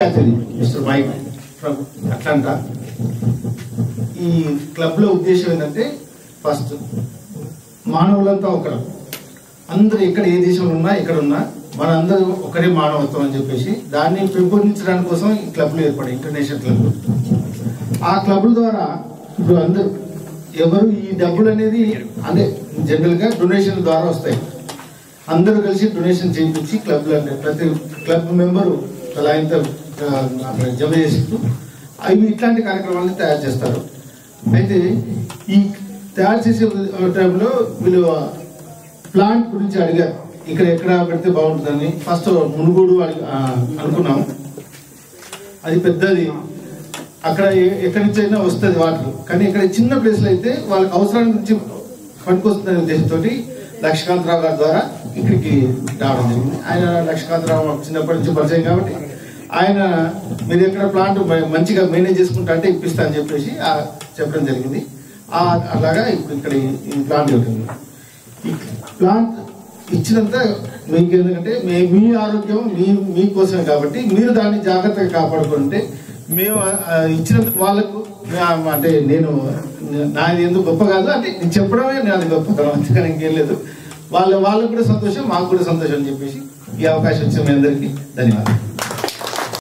Mr. Mike from Atlanta. ఈ club లో ఉద్దేశం ఏంటంటే ఫస్ట్ మానవులంతా ఒకరు, అందరూ ఎక్కడ ఏ దేశంలో ఉన్నా ఎక్కడ ఉన్నా మన అందరూ ఒకరే మానవత్వం అని చెప్పేసి దాన్ని పెంపొందించడానికి కోసం ఈ క్లబ్లు ఏర్పడాయి, ఇంటర్నేషనల్ క్లబ్. ఆ క్లబ్ల ద్వారా ఇప్పుడు అందరూ ఎవరు ఈ డబ్బులు అనేది అంటే జనరల్ గా డొనేషన్ ద్వారా వస్తాయి. అందరూ కలిసి డొనేషన్ చేయించి క్లబ్లు అంటే ప్రతి క్లబ్ మెంబరు అలా ఇంత జమ చేస్తూ అవి ఇట్లాంటి కార్యక్రమాలను తయారు చేస్తారు. అయితే ఈ తయారు చేసే టైంలో వీళ్ళు ప్లాంట్ గురించి అడిగారు, ఇక్కడ ఎక్కడ పెడితే బాగుంటుందని. ఫస్ట్ మునుగోడు అనుకున్నాం, అది పెద్దది, అక్కడ ఎక్కడి నుంచి అయినా వస్తుంది వాటర్. కానీ ఇక్కడ చిన్న ప్లేస్లో అయితే వాళ్ళకి అవసరానికి నుంచి పనికొస్తుందనే ఉద్దేశంతో లక్ష్మీకాంతరావు గారి ద్వారా ఇక్కడికి రావడం జరిగింది. ఆయన లక్ష్మీకాంతరావు చిన్నప్పటి నుంచి పరిచయం కాబట్టి ఆయన మీరు ఎక్కడ ప్లాంట్ మంచిగా మేనేజ్ చేసుకుంటా అంటే ఇప్పిస్తా అని చెప్పేసి చెప్పడం జరిగింది. అలాగా ఇప్పుడు ఇక్కడ ఈ ప్లాంట్ ఉంటుంది. ఈ ప్లాంట్ ఇచ్చినంత మీకు ఎందుకంటే మీ ఆరోగ్యం మీకోసమే కాబట్టి మీరు దాన్ని జాగ్రత్తగా కాపాడుకుంటే మేము ఇచ్చినందుకు వాళ్ళకు అంటే నాది ఎందుకు గొప్ప కాదు అంటే నేను చెప్పడమే నాది గొప్పతనం, అంతకని ఇంకేం లేదు. వాళ్ళకు కూడా సంతోషం, మాకు కూడా సంతోషం అని చెప్పేసి ఈ అవకాశం ఇచ్చిన మీ అందరికీ ధన్యవాదాలు.